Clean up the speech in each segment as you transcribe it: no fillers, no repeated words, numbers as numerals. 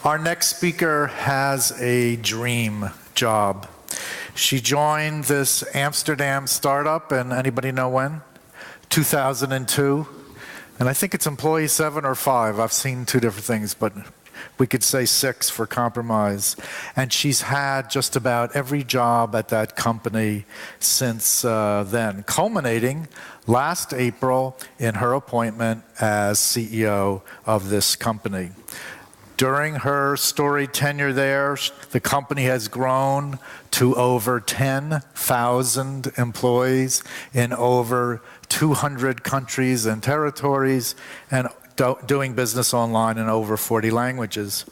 Our next speaker has a dream job. She joined this Amsterdam startup, and anybody know when? 2002. And I think it's employee 7 or 5. I've seen 2 different things, but we could say 6 for compromise. And she's had just about every job at that company since then, culminating last April in her appointment as CEO of this company. During her storied tenure there, the company has grown to over 10,000 employees in over 200 countries and territories, and doing business online in over 40 languages.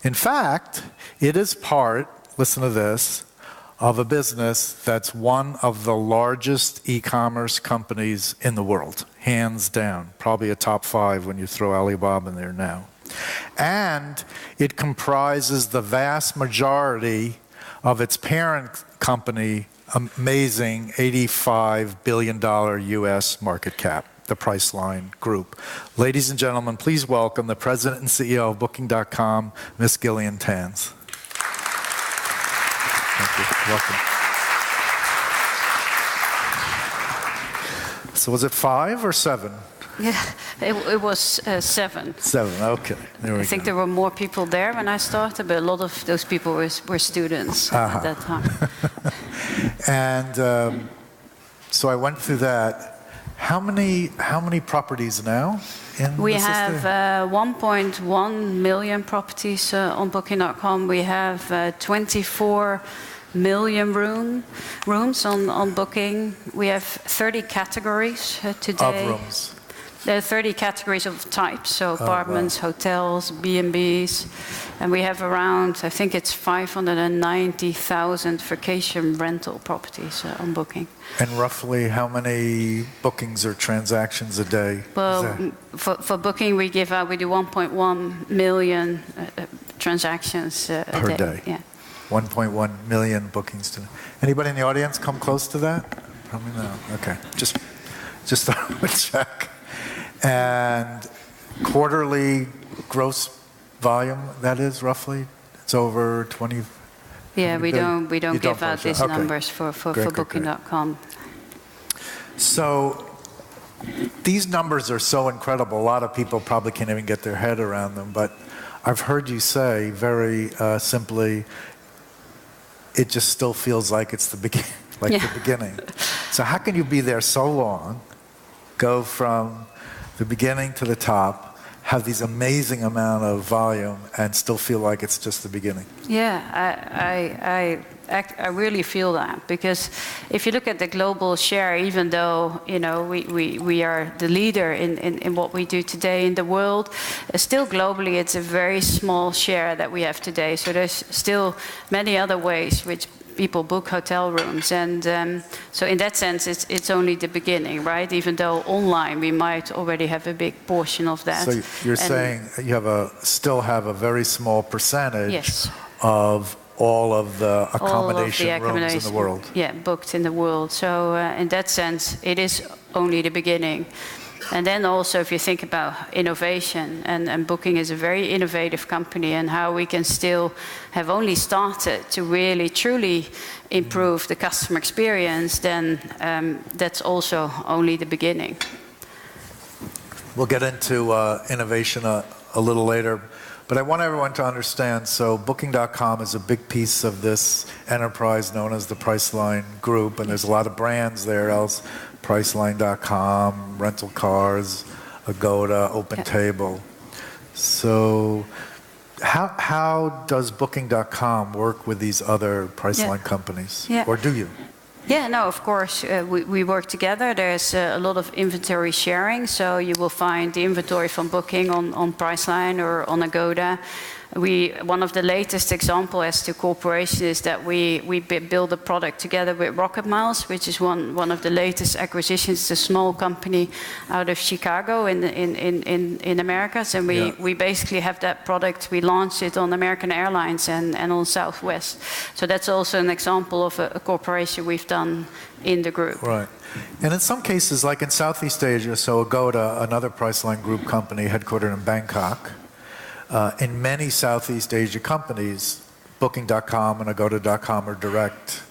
In fact, it is part, listen to this, of a business that's one of the largest e-commerce companies in the world, hands down. Probably a top 5 when you throw Alibaba in there now. And it comprises the vast majority of its parent company, amazing $85 billion US market cap, the Priceline Group. Ladies and gentlemen, please welcome the President and CEO of Booking.com, Ms. Gillian Tans. Thank you. Welcome. So was it 5 or 7? Yeah, it was 7. 7, okay. There we go. I think there were more people there when I started, but a lot of those people were students at that time. And so I went through that. How many properties now in We the have system? 1.1 million properties on Booking.com. We have 24 million rooms on Booking. We have 30 categories today. Of rooms. There are 30 categories of types, so apartments, hotels, B&Bs, and we have around, I think it's 590,000 vacation rental properties on Booking. And roughly how many bookings or transactions a day? Well, for Booking, we do 1.1 million transactions per day. Yeah. 1.1 million bookings today. Anybody in the audience come close to that? Probably no. Okay, just thought I would check. And quarterly gross volume, that is roughly? It's over 20. Yeah, we don't give out these numbers for Booking.com. So these numbers are so incredible. A lot of people probably can't even get their head around them. But I've heard you say very simply, it just still feels like it's the beginning. So how can you be there so long, go from the beginning to the top, have these amazing amount of volume, and still feel like it's just the beginning? Yeah, I really feel that, because if you look at the global share, even though we are the leader in what we do today in the world, still globally it's a very small share that we have today. So there's still many other ways which people book hotel rooms, and so in that sense it's only the beginning, right? Even though online we might already have a big portion of that. So you're saying you still have a very small percentage. Yes. Of all of the accommodation rooms in the world. Yeah, booked in the world. So in that sense it is only the beginning. And then also, if you think about innovation, and Booking is a very innovative company, and how we can still have only started to really, truly improve the customer experience, then that's also only the beginning. We'll get into innovation a little later, but I want everyone to understand, so Booking.com is a big piece of this enterprise known as the Priceline Group, and there's a lot of brands there else. Priceline.com, rental cars, Agoda, OpenTable. So how does Booking.com work with these other Priceline companies? Yeah. Or do you? Yeah, no, of course, we work together. There's a lot of inventory sharing, so you will find the inventory from Booking on Priceline or on Agoda. One of the latest examples as to cooperation is that we build a product together with Rocket Miles, which is one of the latest acquisitions. It's a small company out of Chicago in Americas, and we basically have that product. We launched it on American Airlines and on Southwest. So that's also an example of a cooperation we've done in the group. Right. And in some cases, like in Southeast Asia, so Agoda, another Priceline Group company headquartered in Bangkok, In many Southeast Asia companies, Booking.com and Agoda.com are direct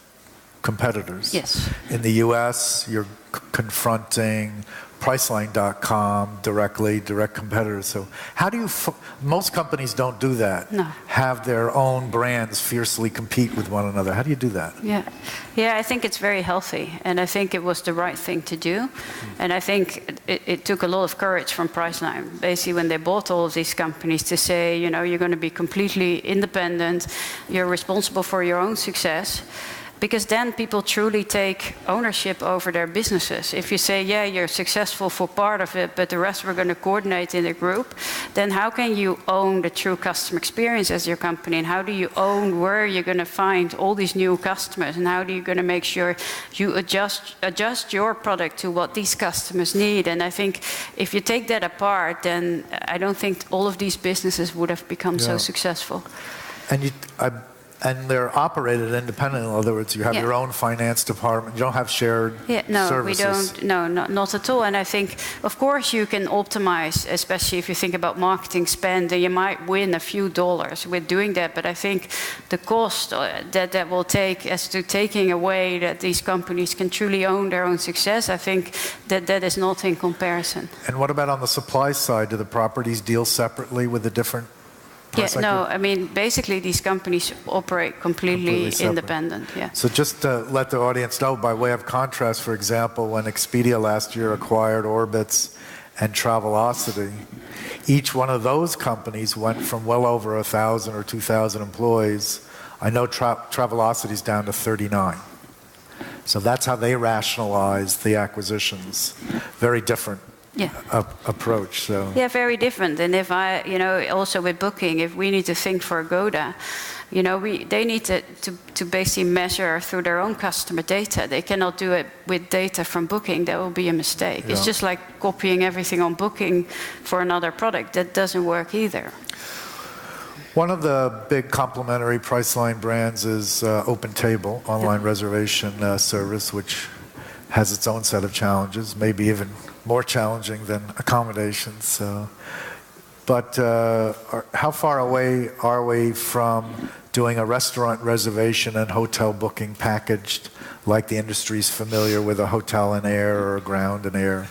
competitors. Yes. In the US, you're confronting Priceline.com directly, direct competitors. So how do you, most companies don't do that. No. Have their own brands fiercely compete with one another. How do you do that? Yeah, I think it's very healthy, and I think it was the right thing to do. And I think it took a lot of courage from Priceline, basically when they bought all of these companies, to say, you know, you're going to be completely independent, you're responsible for your own success. Because then people truly take ownership over their businesses. If you say, yeah, you're successful for part of it, but the rest we're going to coordinate in the group, then how can you own the true customer experience as your company? And how do you own where you're going to find all these new customers? And how do you going to make sure you adjust your product to what these customers need? And I think if you take that apart, then I don't think all of these businesses would have become so successful. And they're operated independently. In other words, you have your own finance department. You don't have shared services. We don't. No, not at all. And I think, of course, you can optimize, especially if you think about marketing spend, and you might win a few dollars with doing that. But I think the cost that will take as to taking away that these companies can truly own their own success, I think that is not in comparison. And what about on the supply side? Do the properties deal separately with the different? I mean, basically these companies operate completely independent. Yeah. So just to let the audience know, by way of contrast, for example, when Expedia last year acquired Orbitz and Travelocity, each one of those companies went from well over 1,000 or 2,000 employees. I know Travelocity's down to 39. So that's how they rationalized the acquisitions. Very different. Approach. So very different. And if I, also with Booking, if we need to think for Agoda, they need to basically measure through their own customer data. They cannot do it with data from Booking. That will be a mistake. It's just like copying everything on Booking for another product. That doesn't work either. One of the big complementary Priceline brands is OpenTable, online reservation service, which has its own set of challenges, maybe even more challenging than accommodations. But how far away are we from doing a restaurant reservation and hotel booking packaged like the industry's familiar with a hotel and air or a ground and air?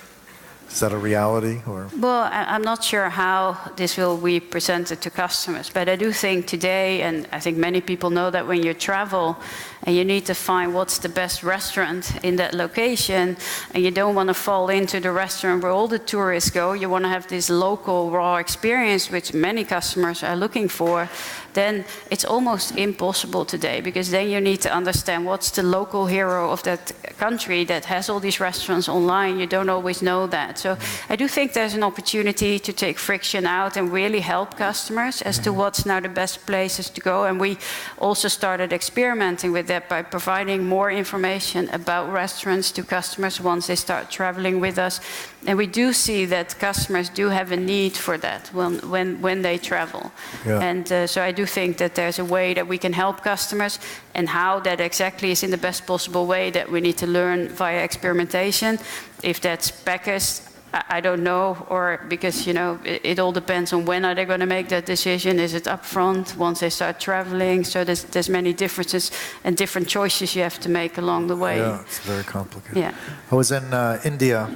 Is that a reality? Well, I'm not sure how this will be presented to customers, but I do think today, and I think many people know that when you travel and you need to find what's the best restaurant in that location, and you don't want to fall into the restaurant where all the tourists go, you want to have this local raw experience, which many customers are looking for, then it's almost impossible today, because then you need to understand what's the local hero of that country that has all these restaurants online. You don't always know that. So I do think there's an opportunity to take friction out and really help customers as to what's now the best places to go. And we also started experimenting with that by providing more information about restaurants to customers once they start traveling with us. And we do see that customers do have a need for that when they travel. And so I do think that there's a way that we can help customers, and how that exactly is in the best possible way that we need to learn via experimentation. If that's packaged, I don't know, or because it all depends on when are they going to make that decision. Is it upfront once they start traveling? So there's many differences and different choices you have to make along the way. Yeah, it's very complicated. I was in India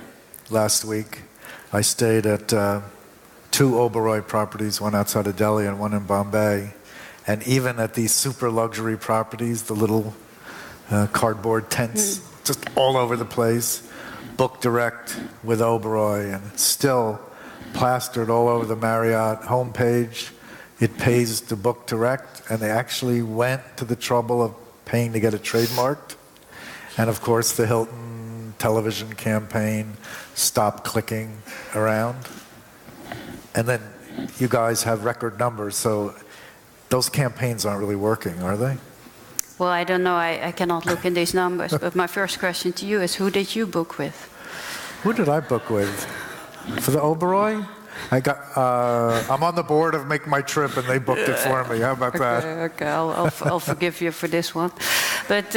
last week. I stayed at 2 Oberoi properties, one outside of Delhi and one in Bombay. And even at these super luxury properties, the little cardboard tents just all over the place, book direct with Oberoi, and it's still plastered all over the Marriott homepage. It pays to book direct, and they actually went to the trouble of paying to get it trademarked. And of course, the Hilton television campaign, Stop Clicking Around. And then you guys have record numbers, so those campaigns aren't really working, are they? Well, I don't know. I cannot look in these numbers. But my first question to you is, who did you book with? Who did I book with? For the Oberoi? I'm on the board of Make My Trip, and they booked it for me. How about that? Okay, I'll forgive you for this one. But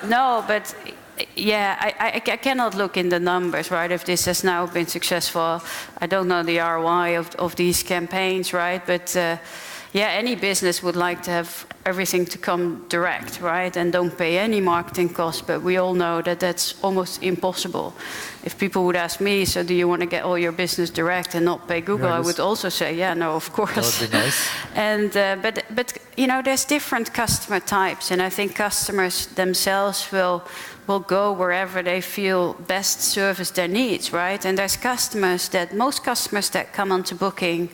no, but I cannot look in the numbers, right? If this has now been successful, I don't know the ROI of these campaigns, right? But any business would like to have everything to come direct, right? And don't pay any marketing costs, but we all know that that's almost impossible. If people would ask me, so do you want to get all your business direct and not pay Google? I would also say, yeah, no, of course. That would be nice. And but there's different customer types, and I think customers themselves will go wherever they feel best service their needs, right? And there's most customers that come onto Booking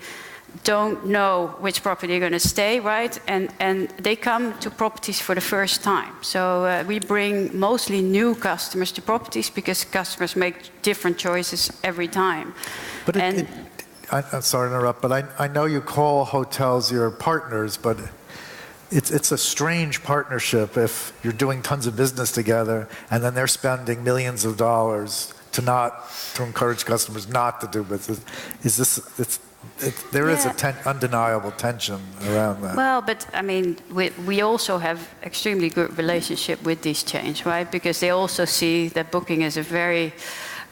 don't know which property you're going to stay, right? And they come to properties for the first time. So we bring mostly new customers to properties because customers make different choices every time. But I'm sorry to interrupt, but I know you call hotels your partners, but it's a strange partnership if you're doing tons of business together and then they're spending millions of dollars to encourage customers not to do business. There is an undeniable tension around that. Well, but I mean, we also have extremely good relationship with these chains, right? Because they also see that Booking is a very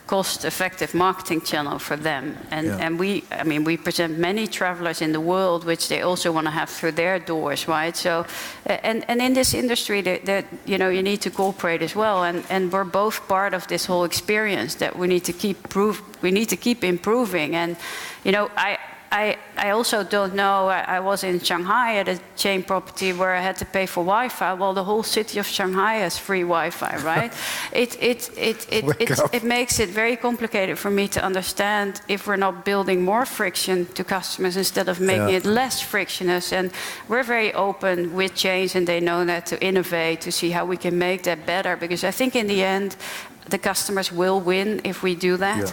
cost-effective marketing channel for them, and we present many travelers in the world, which they also want to have through their doors, right? So, and in this industry, you need to cooperate as well, and we're both part of this whole experience that we need to keep improving, and I also don't know. I was in Shanghai at a chain property where I had to pay for Wi-Fi. Well, the whole city of Shanghai has free Wi-Fi, right? It makes it very complicated for me to understand if we're not building more friction to customers instead of making it less frictionless. And we're very open with chains, and they know that, to innovate, to see how we can make that better. Because I think in the end, the customers will win if we do that. Yeah.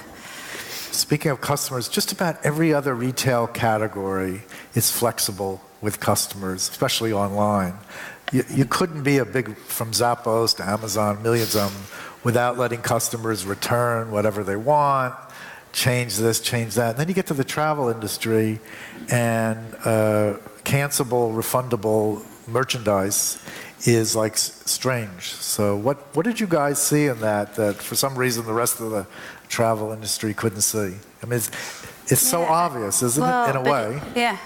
Speaking of customers, just about every other retail category is flexible with customers, especially online. You couldn't be from Zappos to Amazon, millions of them, without letting customers return whatever they want, change this, change that. And then you get to the travel industry, and cancelable, refundable merchandise is like strange. So what did you guys see in that for some reason the rest of the travel industry couldn't see? I mean, it's so obvious, isn't it, in a way? Yeah.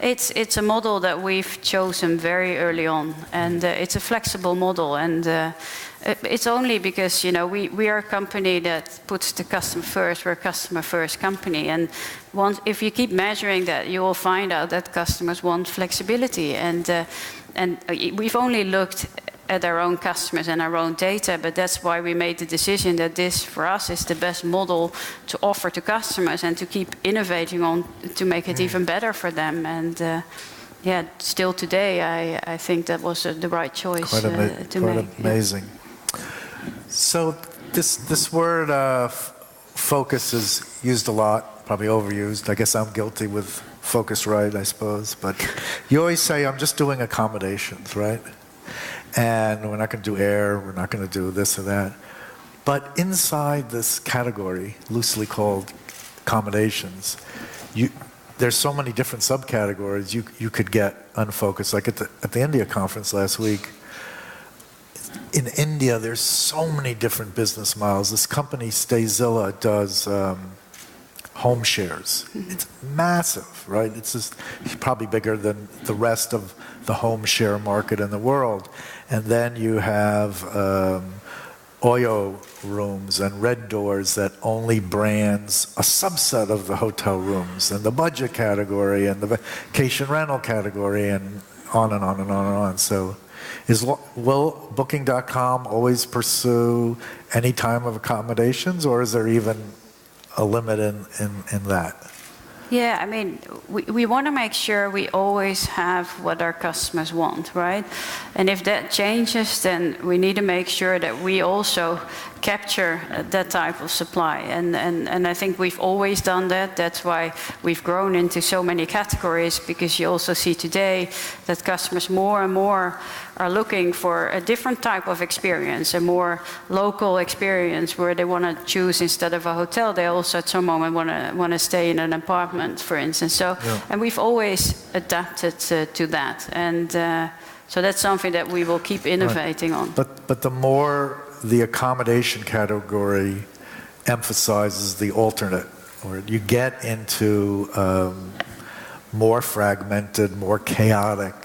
It's a model that we've chosen very early on, and it's a flexible model, and it's only because we are a company that puts the customer first. We're a customer first company, and if you keep measuring that, you will find out that customers want flexibility, and we've only looked at our own customers and our own data, but that's why we made the decision that this, for us, is the best model to offer to customers and to keep innovating on to make it even better for them. And still today, I think that was the right choice to make. Quite amazing. So this word focus is used a lot, probably overused. I guess I'm guilty with Focusrite, I suppose. But you always say, I'm just doing accommodations, right? And we're not going to do air, we're not going to do this or that. But inside this category, loosely called accommodations, there's so many different subcategories you could get unfocused. Like at the India conference last week, in India, there's so many different business models. This company, Stayzilla, does home shares. It's massive, right? It's just probably bigger than the rest of the home share market in the world. And then you have Oyo rooms and Red Doors that only brands a subset of the hotel rooms, and the budget category and the vacation rental category, and on and on and on and on. So will Booking.com always pursue any type of accommodations, or is there even a limit in that? Yeah, I mean, we want to make sure we always have what our customers want, right? And if that changes, then we need to make sure that we also capture that type of supply. And I think we've always done that. That's why we've grown into so many categories, because you also see today that customers more and more are looking for a different type of experience, a more local experience where they want to choose, instead of a hotel, they also at some moment want to stay in an apartment, for instance. So, and we've always adapted to that. And so that's something that we will keep innovating on. But the more the accommodation category emphasizes the alternate, or you get into more fragmented, more chaotic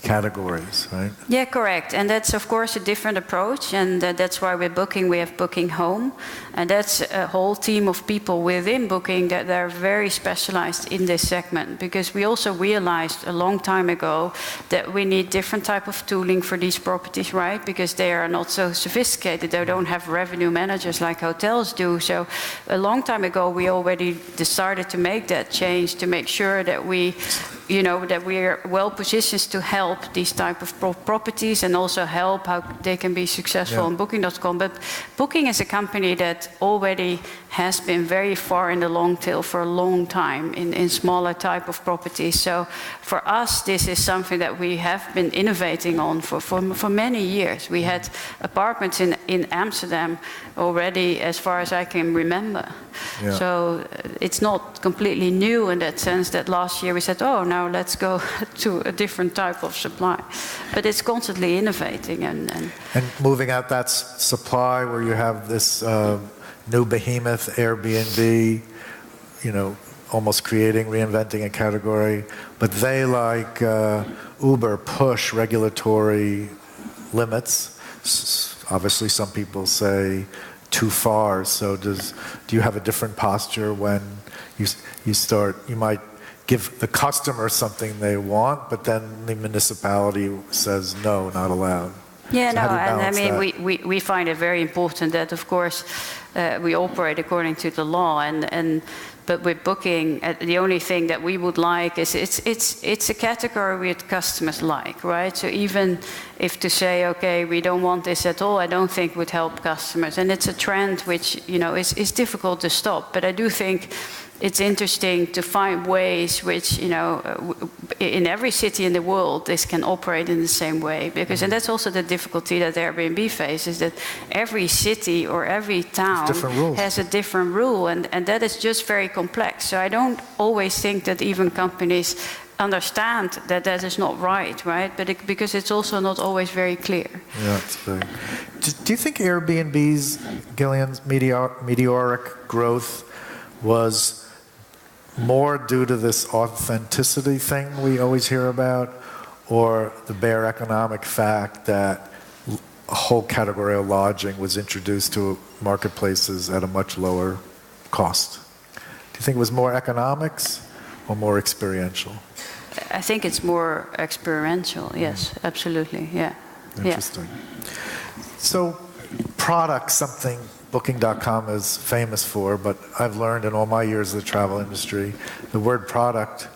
categories, right? Yeah, correct. And that's, of course, a different approach. And that's why with Booking, we have Booking Home. And that's a whole team of people within Booking that are very specialized in this segment. Because we also realized a long time ago that we need different type of tooling for these properties, right? Because they are not so sophisticated. They don't have revenue managers like hotels do. So a long time ago, we already decided to make that change to make sure that we, that we are well positioned to help these type of properties and also help how they can be successful on Booking.com. But Booking is a company that already has been very far in the long tail for a long time in smaller type of properties. So for us, this is something that we have been innovating on for many years. We had apartments in Amsterdam already as far as I can remember. Yeah. So it's not completely new in that sense that last year we said, oh, now let's go to a different type of supply. But it's constantly innovating. And moving out that supply where you have this new behemoth, Airbnb, almost reinventing a category. But they, like Uber, push regulatory limits. Obviously, some people say too far. So do you have a different posture when you might give the customer something they want, but then the municipality says no, not allowed? Yeah, so no, and I mean, we find it very important that, of course, we operate according to the law, but with Booking, the only thing that we would like is it's a category that customers like, right? So even if to say, okay, we don't want this at all, I don't think would help customers. And it's a trend which, is difficult to stop. But I do think it's interesting to find ways which, in every city in the world, this can operate in the same way. Because, and that's also the difficulty that Airbnb faces, that every city or every town has a different rule, and that is just very complex. So I don't always think that even companies understand that that is not right? But because it's also not always very clear. Yeah, it's very. Do you think Airbnb's, Gillian's meteoric growth was more due to this authenticity thing we always hear about, or the bare economic fact that a whole category of lodging was introduced to marketplaces at a much lower cost? Do you think it was more economics or more experiential? I think it's more experiential, yes, absolutely, yeah. Interesting. Yeah. So product, something Booking.com is famous for, but I've learned in all my years of the travel industry, the word product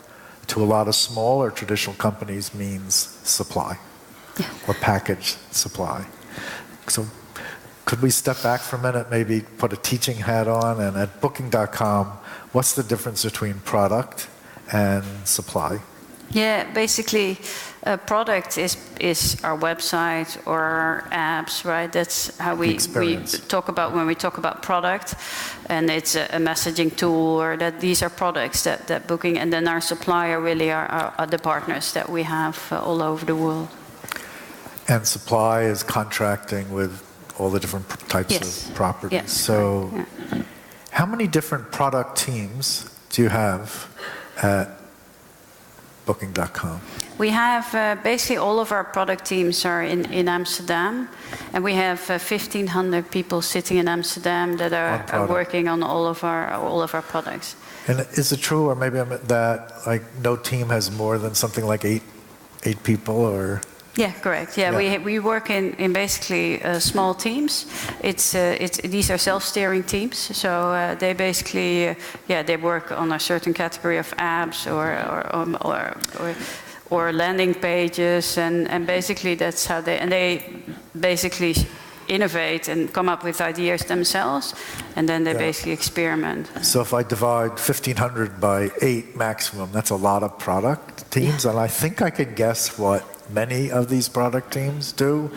to a lot of small or traditional companies means supply, or packaged supply. So could we step back for a minute, maybe put a teaching hat on, and at Booking.com, what's the difference between product and supply? Yeah, basically, a product is our website or our apps, right? That's how we talk about when we talk about product, and it's a messaging tool, or that these are products that Booking, and then our supplier really are the partners that we have all over the world. And supply is contracting with all the different types of properties. Yes. So, how many different product teams do you have at Booking.com? We have basically all of our product teams are in Amsterdam, and we have 1,500 people sitting in Amsterdam that are working on all of our products. And is it true, or maybe that like no team has more than something like eight people, or? Yeah, correct. Yeah. We work in basically small teams. These are self-steering teams, so they basically they work on a certain category of apps or landing pages, and basically that's how they basically innovate and come up with ideas themselves, and then they basically experiment. So if I divide 1,500 by 8 maximum, that's a lot of product teams, and I think I can guess what many of these product teams do,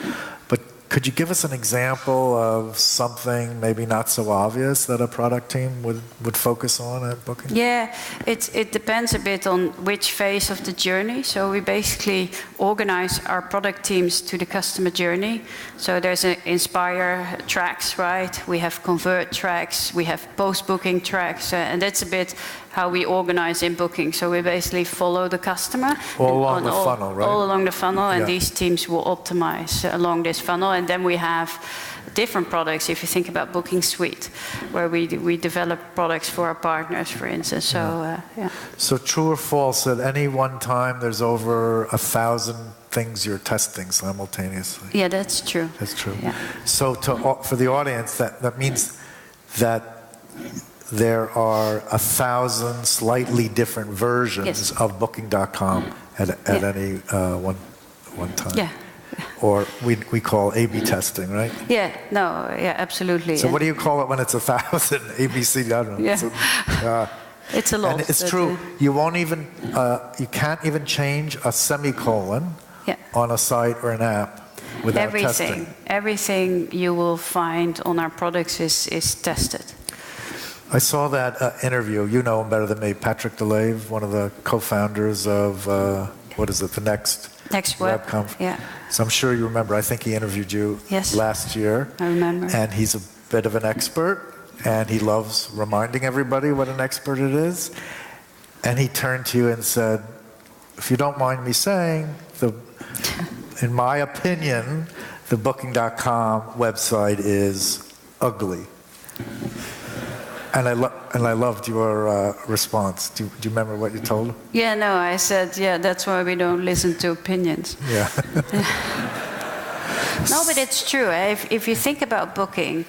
but Could you give us an example of something maybe not so obvious that a product team would focus on at Booking? Yeah, it depends a bit on which phase of the journey. So we basically organize our product teams to the customer journey. So there's an Inspire tracks, right? We have Convert tracks, we have post-booking tracks, and that's a bit how we organize in Booking. So we basically follow the customer. All along the funnel, right? All along the funnel, and Yeah. these teams will optimize along this funnel. And then we have different products, if you think about Booking Suite, where we develop products for our partners, for instance. So, yeah. So true or false, at any one time there's over 1,000 things you're testing simultaneously? Yeah, that's true. That's true. Yeah. So for the audience, that means that there are 1,000 slightly different versions Yes. of Booking.com at Yeah. any one time. Yeah. Or we call A/B testing, right? Yeah, no, yeah, absolutely. So what do you call it when it's 1,000? ABC, I don't know. Yeah. So, It's a lot. and it's but, true. You won't even, you can't even change a semicolon Yeah. on a site or an app without testing. Everything you will find on our products is tested. I saw that interview. You know him better than me. Patrick DeLave, one of the co-founders of what is it? The Next Web. Conference. Yeah. So I'm sure you remember. I think he interviewed you Yes. last year. I remember. And he's a bit of an expert, and he loves reminding everybody what an expert it is. And he turned to you and said, "If you don't mind me saying, in my opinion, the Booking.com website is ugly." And I loved your response. Do you remember what you told him? Yeah, no, I said, yeah, that's why we don't listen to opinions. Yeah. No, but it's true. If you think about Booking,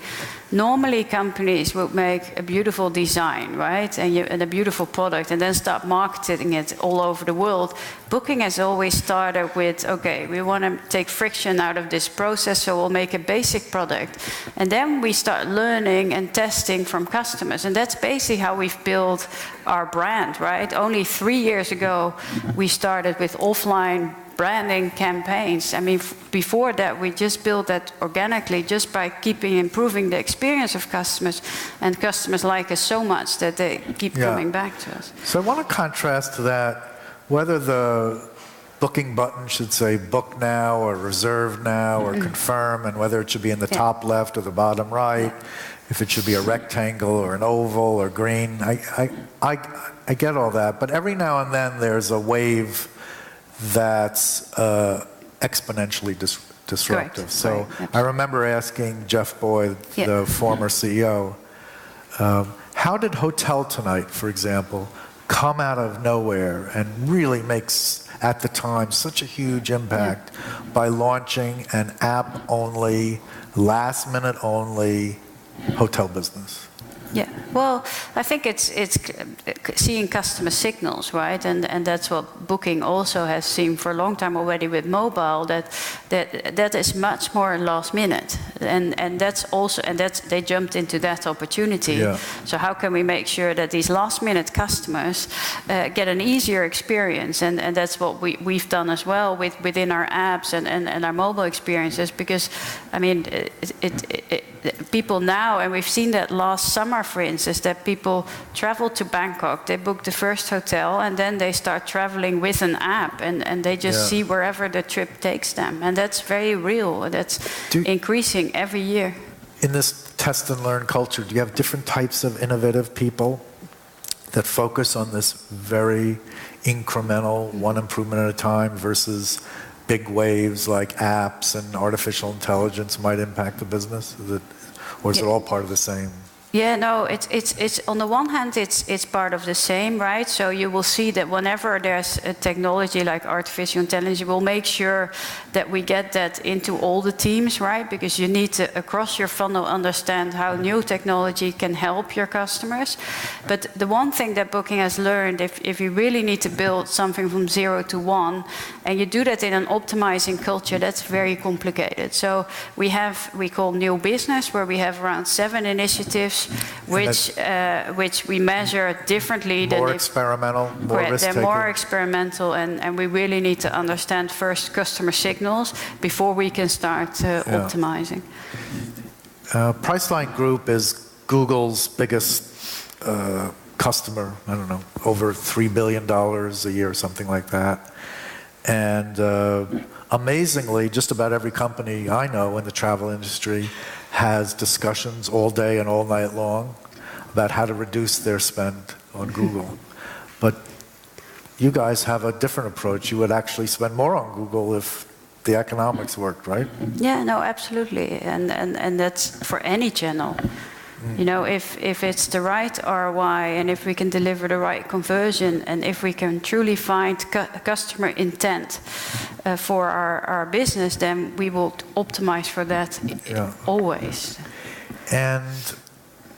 normally companies would make a beautiful design, right? And a beautiful product, and then start marketing it all over the world. Booking has always started with, okay, we want to take friction out of this process, so we'll make a basic product. And then we start learning and testing from customers. And that's basically how we've built our brand, right? Only 3 years ago, we started with offline branding campaigns. I mean, before that, we just built that organically just by improving the experience of customers, and customers like us so much that they keep coming back to us. So I want to contrast to that whether the booking button should say book now or reserve now or confirm, and whether it should be in the top left or the bottom right, if it should be a rectangle or an oval or green. I get all that, but every now and then there's a wave that's exponentially disruptive. Correct. So Right. I remember asking Jeff Boyd, the former CEO, how did Hotel Tonight, for example, come out of nowhere and really makes, at the time, such a huge impact by launching an app-only, last-minute-only hotel business? Yeah, well, I think it's seeing customer signals, right? And that's what Booking also has seen for a long time already with mobile. That is much more last minute, and they jumped into that opportunity. Yeah. So how can we make sure that these last minute customers get an easier experience? And that's what we've done as well within our apps and our mobile experiences. Because I mean, people now, and we've seen that last summer, for instance, that people travel to Bangkok, they book the first hotel, and then they start traveling with an app, and they just see wherever the trip takes them. And that's very real. That's increasing every year. In this test and learn culture, do you have different types of innovative people that focus on this very incremental, one improvement at a time, versus big waves like apps and artificial intelligence might impact the business? Or is it all part of the same? Yeah, no, it's on the one hand, it's part of the same, right? So you will see that whenever there's a technology like artificial intelligence, we'll make sure that we get that into all the teams, right? Because you need to, across your funnel, understand how new technology can help your customers. But the one thing that Booking has learned, if you really need to build something from 0 to 1, and you do that in an optimizing culture, that's very complicated. So we call new business, where we have around 7 initiatives which we measure differently than more experimental, more risk-taking. They're more experimental, and we really need to understand first customer signals before we can start optimizing. Priceline Group is Google's biggest customer, I don't know, over $3 billion a year, something like that. And amazingly, just about every company I know in the travel industry has discussions all day and all night long about how to reduce their spend on Google. But you guys have a different approach. You would actually spend more on Google if the economics worked, right? Yeah, no, absolutely. And that's for any channel. You know, if it's the right ROI and if we can deliver the right conversion and if we can truly find customer intent for our business, then we will optimize for that always. And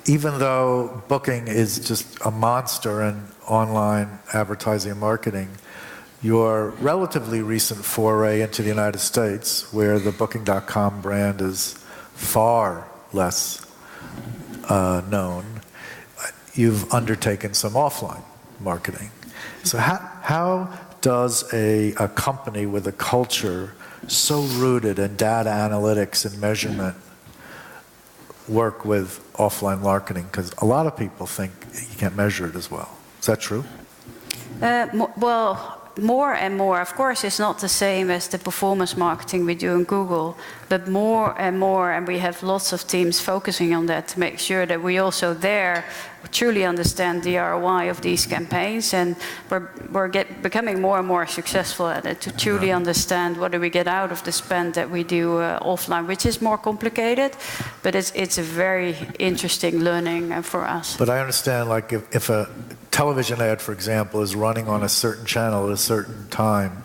even though Booking is just a monster in online advertising and marketing, your relatively recent foray into the United States, where the Booking.com brand is far less known, you've undertaken some offline marketing. So how does a company with a culture so rooted in data analytics and measurement work with offline marketing? Because a lot of people think you can't measure it as well. Is that true? Well, more and more, of course, it's not the same as the performance marketing we do in Google, but more, and we have lots of teams focusing on that to make sure that we also there truly understand the ROI of these campaigns, and we're becoming more and more successful at it to truly understand what do we get out of the spend that we do offline, which is more complicated, but it's a very interesting learning for us. But I understand, like, if a television ad, for example, is running on a certain channel at a certain time,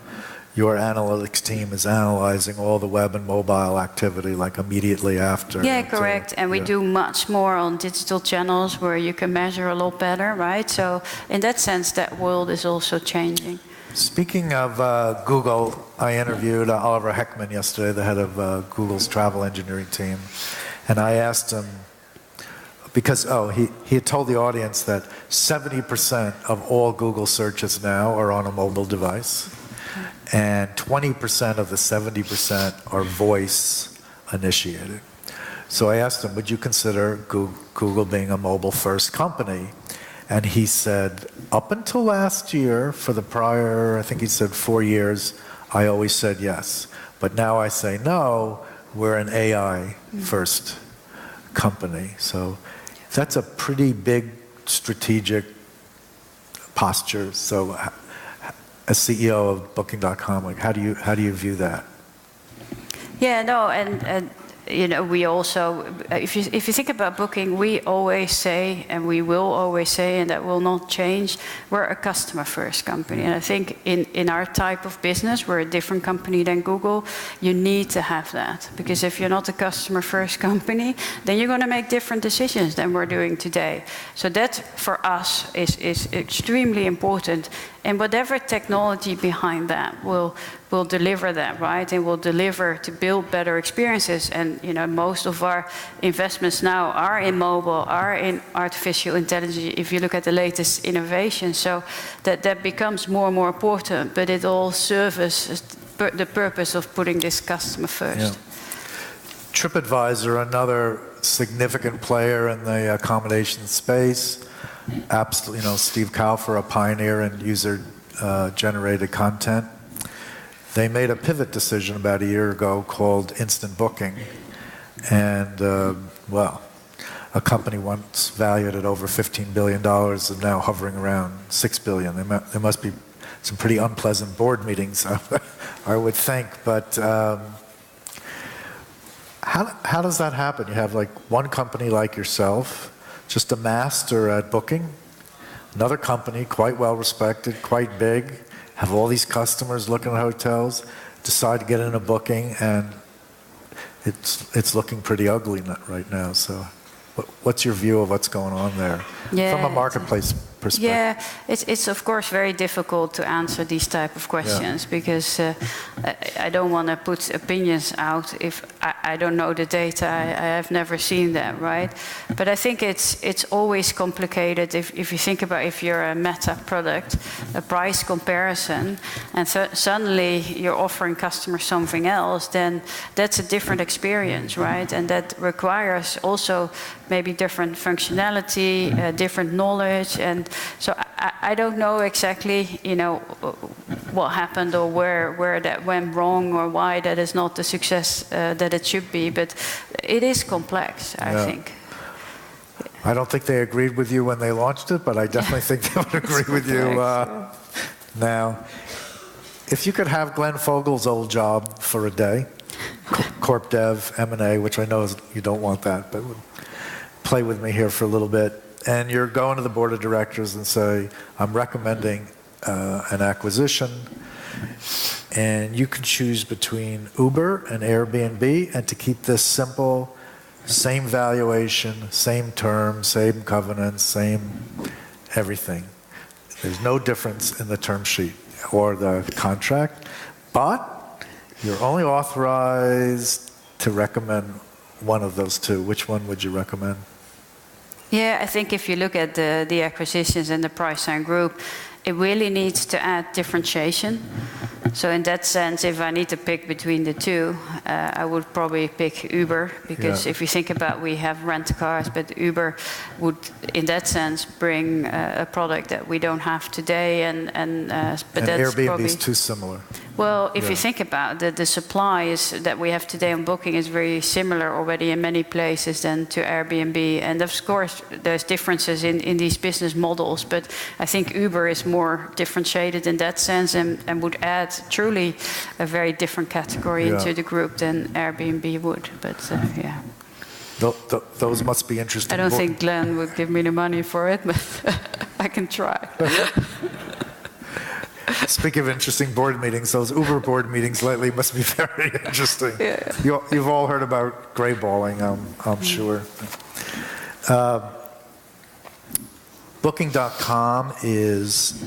your analytics team is analyzing all the web and mobile activity, like, immediately after. Yeah, correct. And we do much more on digital channels where you can measure a lot better, right? So in that sense, that world is also changing. Speaking of Google, I interviewed Oliver Heckman yesterday, the head of Google's travel engineering team, and I asked him, because, he had told the audience that 70% of all Google searches now are on a mobile device, and 20% of the 70% are voice initiated. So I asked him, would you consider Google being a mobile-first company? And he said, up until last year, for the prior, I think he said 4 years, I always said yes. But now I say no, we're an AI-first company. So that's a pretty big strategic posture. So as CEO of Booking.com, like, how do you view that? Yeah, no, and you know, we also, if you think about Booking, we always say, and we will always say, and that will not change, we're a customer-first company. And I think in our type of business, we're a different company than Google. You need to have that, because if you're not a customer-first company, then you're going to make different decisions than we're doing today. So that, for us, is extremely important. And whatever technology behind that will deliver that, right? And will deliver to build better experiences. And you know, most of our investments now are in mobile, are in artificial intelligence, if you look at the latest innovations. So that becomes more and more important, but it all serves the purpose of putting this customer first. Yeah. TripAdvisor, another significant player in the accommodation space. Absolutely, you know, Steve Kaufer, a pioneer in user-generated content. They made a pivot decision about a year ago called instant booking. And, well, a company once valued at over $15 billion is now hovering around $6 billion. There must be some pretty unpleasant board meetings, I would think. But how does that happen? You have, like, one company like yourself, just a master at booking, another company, quite well respected, quite big, have all these customers looking at hotels, decide to get into booking, and it's looking pretty ugly right now. So what's your view of what's going on there from a marketplace perspective? Yeah, it's of course very difficult to answer these type of questions because I don't want to put opinions out if I don't know the data. I have never seen that, right? But I think it's always complicated if you think about if you're a meta product, a price comparison, and suddenly you're offering customers something else, then that's a different experience, right? And that requires also maybe different functionality, different knowledge, and so I don't know exactly, what happened or where that went wrong or why that is not the success that it should be, but it is complex, I think. I don't think they agreed with you when they launched it, but I definitely think they would agree with you now. If you could have Glenn Fogel's old job for a day, Corp Dev, M&A, which I know you don't want that, but play with me here for a little bit, and you're going to the board of directors and say, I'm recommending an acquisition, and you can choose between Uber and Airbnb, and to keep this simple, same valuation, same terms, same covenants, same everything. There's no difference in the term sheet or the contract, but you're only authorized to recommend one of those two. Which one would you recommend? Yeah, I think if you look at the acquisitions in the Priceline group, it really needs to add differentiation. So in that sense, if I need to pick between the two, I would probably pick Uber, because if you think about, we have rent cars, but Uber would, in that sense, bring a product that we don't have today, and that's Airbnb probably is too similar. Well, if you think about the supply that we have today on Booking is very similar already in many places than to Airbnb. And of course, there's differences in these business models, but I think Uber is more differentiated in that sense and would add truly a very different category into the group than Airbnb would. But yeah. Those must be interesting. I don't think Glenn would give me the money for it, but I can try. Speaking of interesting board meetings, those Uber board meetings lately must be very interesting. Yeah. You've all heard about grayballing, I'm sure. Booking.com is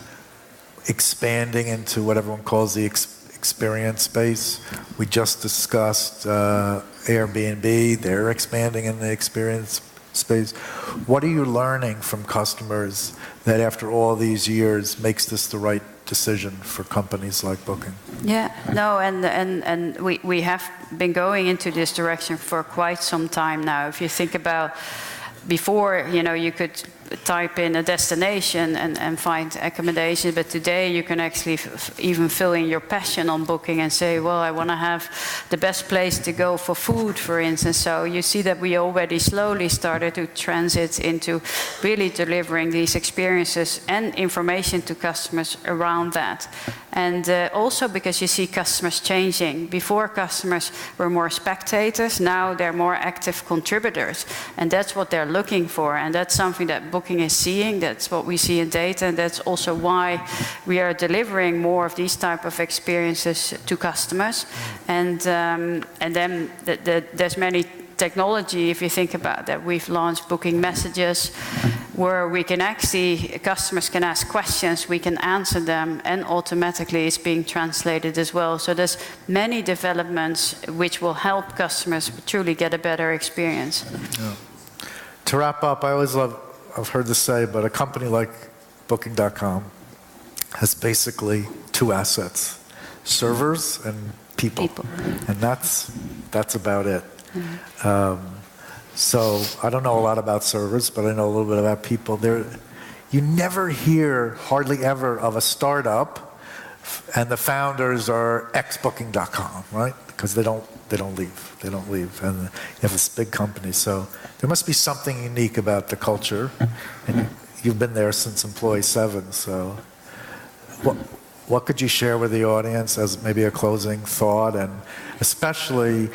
expanding into what everyone calls the experience space. We just discussed Airbnb. They're expanding in the experience space. What are you learning from customers that after all these years makes this the right decision for companies like Booking? Yeah, no, and we have been going into this direction for quite some time now. If you think about before, you could type in a destination and find accommodation, but today you can actually even fill in your passion on Booking and say, well, I want to have the best place to go for food, for instance. So you see that we already slowly started to transit into really delivering these experiences and information to customers around that. And also because you see customers changing. Before, customers were more spectators, now they're more active contributors, and that's what they're looking for, and that's something that Booking is seeing. That's what we see in data, and that's also why we are delivering more of these type of experiences to customers. And then there's many technology, if you think about that. We've launched Booking Messages, where we can actually, customers can ask questions, we can answer them, and automatically it's being translated as well. So there's many developments which will help customers truly get a better experience. Yeah. To wrap up, I've heard this say, but a company like Booking.com has basically two assets: servers and people. And that's about it. So I don't know a lot about servers, but I know a little bit about people. You never hear, hardly ever, of a startup and the founders are ex-Booking.com, right? Because they don't leave, and you have this big company. So there must be something unique about the culture, and you've been there since employee 7. So what could you share with the audience as maybe a closing thought, and especially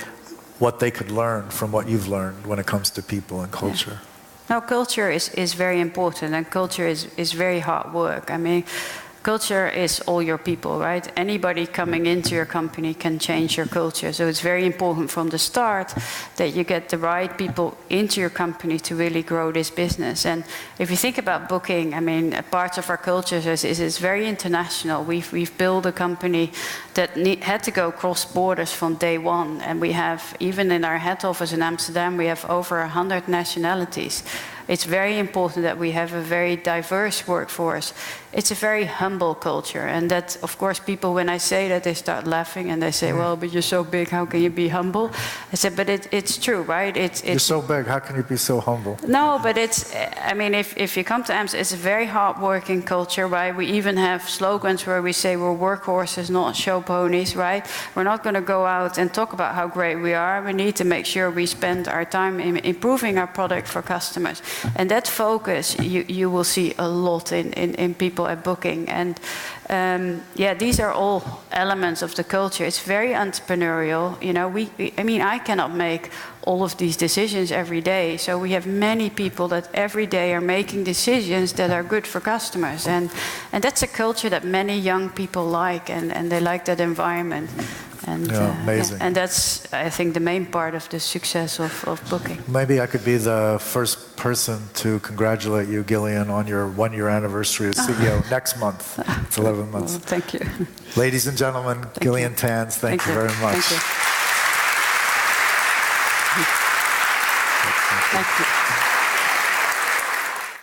what they could learn from what you've learned when it comes to people and culture? Now, culture is very important, and culture is very hard work. I mean, culture is all your people, right? Anybody coming into your company can change your culture. So it's very important from the start that you get the right people into your company to really grow this business. And if you think about Booking, I mean, part of our culture is very international. We've built a company that had to go cross borders from day one. And we have, even in our head office in Amsterdam, we have over 100 nationalities. It's very important that we have a very diverse workforce. It's a very humble culture. And that, of course, people, when I say that, they start laughing and they say, well, but you're so big, how can you be humble? I said, but it's true, right? You're so big, how can you be so humble? No, but it's, I mean, if you come to Amsterdam, it's a very hard-working culture, right? We even have slogans where we say we're workhorses, not show ponies, right? We're not going to go out and talk about how great we are. We need to make sure we spend our time in improving our product for customers. And that focus, you will see a lot in people at Booking. And yeah, these are all elements of the culture. It's very entrepreneurial. You know, I mean, I cannot make all of these decisions every day. So we have many people that every day are making decisions that are good for customers. And that's a culture that many young people like, and they like that environment. And, yeah, amazing. And that's, I think, the main part of the success of Booking. Maybe I could be the first person to congratulate you, Gillian, on your 1-year anniversary as CEO next month. It's 11 months. Well, thank you. Ladies and gentlemen, Gillian Tans, thank you very much. Thank you. Thank you.